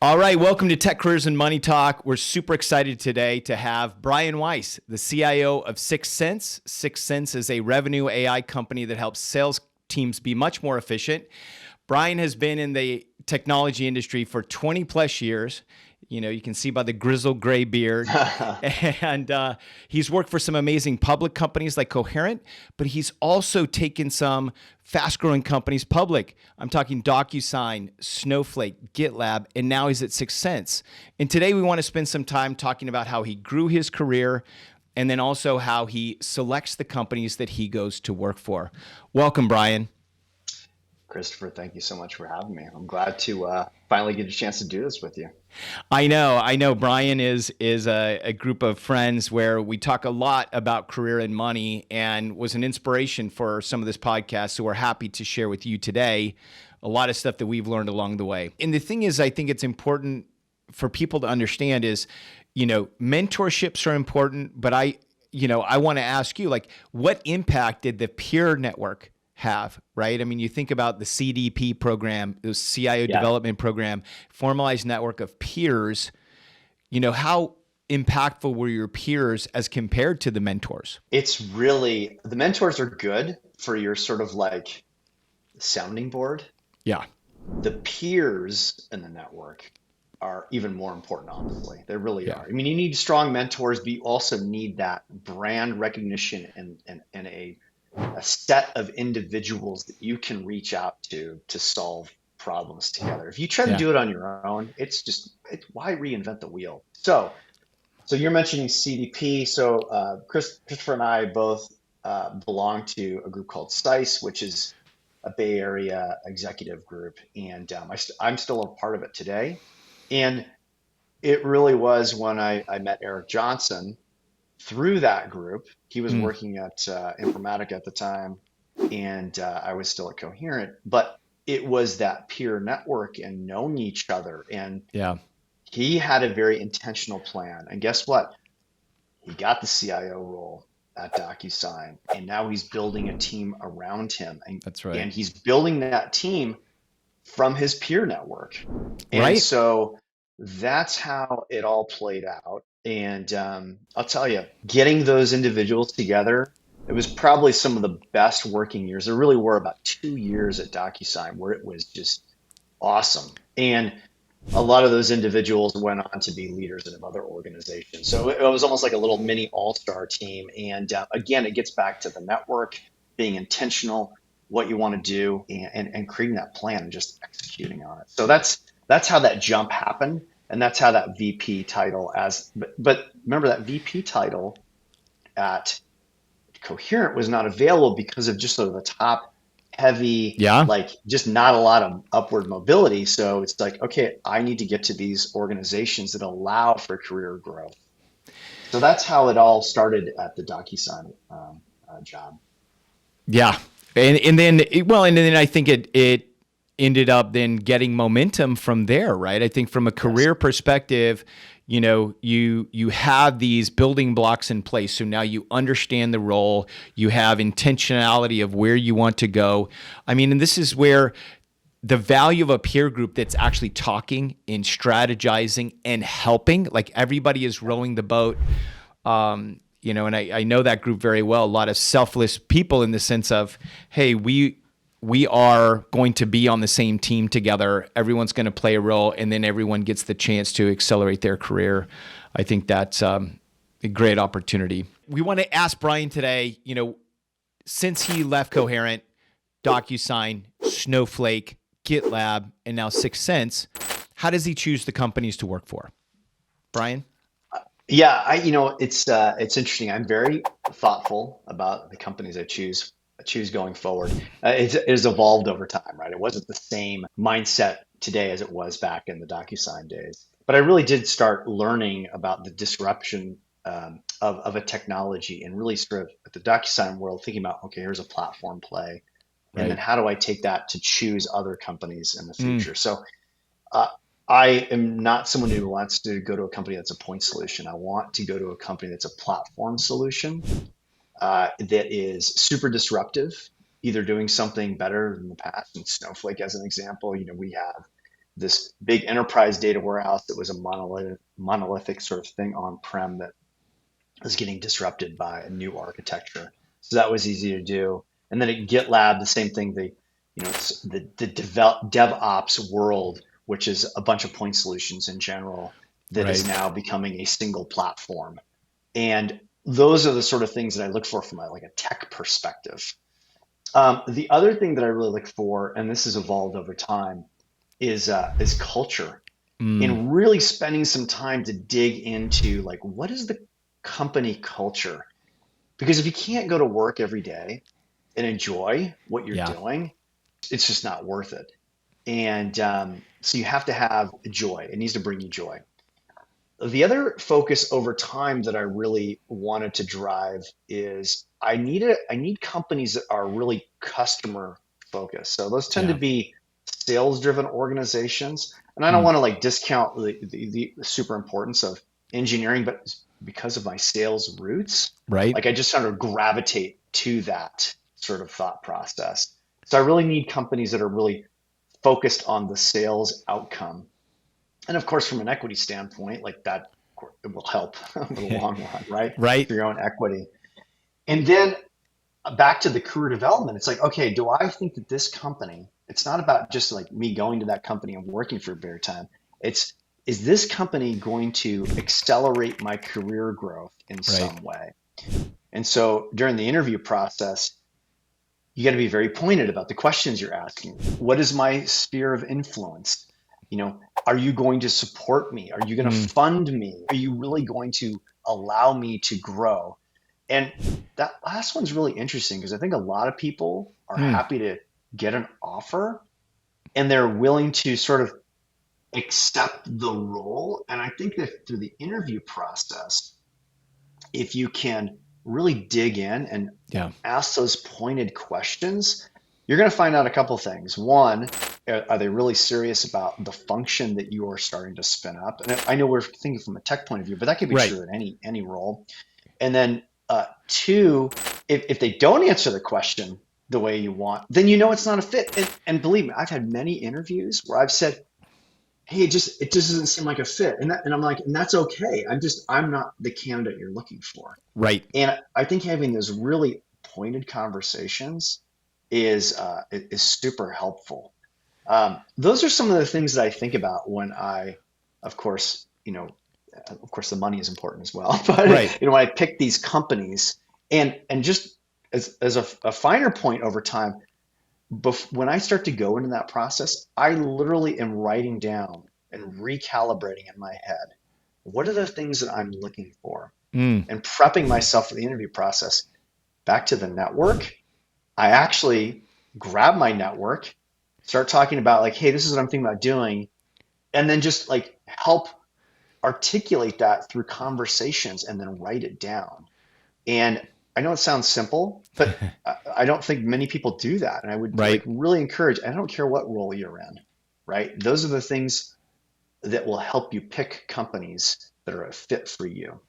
All right, welcome to Tech Careers and Money Talk. We're super excited today to have Bryan Wise, the CIO of 6sense. 6sense is a revenue AI company that helps sales teams be much more efficient. Bryan has been in the technology industry for 20 plus years. You know, you can see by the grizzled gray beard. And he's worked for some amazing public companies like Coherent, but he's also taken some fast-growing companies public. I'm talking DocuSign, Snowflake, GitLab, and now he's at 6sense. And today we want to spend some time talking about how he grew his career and then also how he selects the companies that he goes to work for. Welcome, Bryan. Christopher, thank you so much for having me. I'm glad to finally get a chance to do this with you. I know. Bryan is a group of friends where we talk a lot about career and money, and was an inspiration for some of this podcast. So we're happy to share with you today a lot of stuff that we've learned along the way. And the thing is, I think it's important for people to understand is, you know, mentorships are important, but I want to ask you, like, what impact did the peer network have, right? I mean, you think about the CDP program, the CIO development program, formalized network of peers. You know, how impactful were your peers as compared to the mentors? It's really, the mentors are good for your sort of like sounding board. Yeah. The peers in the network are even more important, honestly. They really Yeah. are. I mean, you need strong mentors, but you also need that brand recognition and a set of individuals that you can reach out to solve problems together. If you try to Yeah. do it on your own, why reinvent the wheel? So you're mentioning CDP. So Christopher and I both belong to a group called SICE, which is a Bay Area executive group, and I'm still a part of it today. And it really was when I met Eric Johnson through that group. He was Mm. working at Informatica at the time, and I was still at Coherent. But it was that peer network and knowing each other. And Yeah. he had a very intentional plan. And guess what? He got the CIO role at DocuSign, and now he's building a team around him. That's right. And he's building that team from his peer network. And Right. so that's how it all played out. And I'll tell you, getting those individuals together, it was probably some of the best working years. There really were about 2 years at DocuSign where it was just awesome. And a lot of those individuals went on to be leaders in other organizations. So it was almost like a little mini all-star team. And again, it gets back to the network, being intentional, what you want to do, and creating that plan and just executing on it. So that's how that jump happened. And that's how that VP title but remember that VP title at Coherent was not available because of just sort of the top heavy, Yeah. like just not a lot of upward mobility. So it's like, okay, I need to get to these organizations that allow for career growth. So that's how it all started at the DocuSign job. Yeah. And then I think it ended up then getting momentum from there, right? I think from a Yes. career perspective, you know, you have these building blocks in place. So now you understand the role, you have intentionality of where you want to go. I mean, and this is where the value of a peer group that's actually talking and strategizing and helping, like everybody is rowing the boat. And I know that group very well. A lot of selfless people in the sense of, hey, we are going to be on the same team together. Everyone's going to play a role, and then everyone gets the chance to accelerate their career. I think that's a great opportunity. We want to ask Bryan today, you know, since he left Coherent, DocuSign, Snowflake, GitLab, and now 6sense, how does he choose the companies to work for? Bryan? Yeah, it's interesting. I'm very thoughtful about the companies I choose going forward. It has evolved over time, right? It wasn't the same mindset today as it was back in the DocuSign days. But I really did start learning about the disruption of a technology and really sort of at the DocuSign world, thinking about, okay, here's a platform play. And then Right. how do I take that to choose other companies in the Mm. future? So uh, I am not someone who wants to go to a company that's a point solution. I want to go to a company that's a platform solution that is super disruptive, either doing something better than the past. And Snowflake, as an example, we have this big enterprise data warehouse that was a monolithic sort of thing on-prem that was getting disrupted by a new architecture. So that was easy to do. And then at GitLab, the same thing. It's the DevOps world, which is a bunch of point solutions in general, that is Right. now becoming a single platform. And those are the sort of things that I look for from like a tech perspective. The other thing that I really look for, and this has evolved over time, is culture, Mm, and really spending some time to dig into like what is the company culture? Because if you can't go to work every day and enjoy what you're yeah. doing, it's just not worth it. And so you have to have joy. It needs to bring you joy. The other focus over time that I really wanted to drive is I need companies that are really customer focused. So those tend to Yeah. be sales driven organizations. And I don't Mm, want to like discount the super importance of engineering, but because of my sales roots, right. like I just sort of gravitate to that sort of thought process. So I really need companies that are really focused on the sales outcome. And of course, from an equity standpoint, like that, it will help over the long run, right? Right. For your own equity. And then back to the career development, it's like, okay, do I think that this company, it's not about just like me going to that company and working for a period of time. It's, is this company going to accelerate my career growth in Right. some way? And so during the interview process, you got to be very pointed about the questions you're asking. What is my sphere of influence? You know, are you going to support me? Are you going to Mm, fund me? Are you really going to allow me to grow? And that last one's really interesting because I think a lot of people are mm, happy to get an offer and they're willing to sort of accept the role. And I think that through the interview process, if you can really dig in and yeah. ask those pointed questions, you're going to find out a couple things. One, are they really serious about the function that you are starting to spin up? And I know we're thinking from a tech point of view, but that could be Right. true in any role. And then two, if they don't answer the question the way you want, then you know it's not a fit. And believe me, I've had many interviews where I've said, hey, it just doesn't seem like a fit. And I'm like, and that's okay. I'm not the candidate you're looking for. Right. And I think having those really pointed conversations is super helpful. Those are some of the things that I think about when of course, of course, the money is important as well. Right. But when I pick these companies, and just as a finer point over time, when I start to go into that process, I literally am writing down and recalibrating in my head. What are the things that I'm looking for? Mm, And prepping myself for the interview process. Back to the network, I actually grab my network, start talking about like, hey, this is what I'm thinking about doing, and then just like help articulate that through conversations and then write it down. And I know it sounds simple, but I don't think many people do that. And I would like right. really encourage, I don't care what role you're in, right? Those are the things that will help you pick companies that are a fit for you.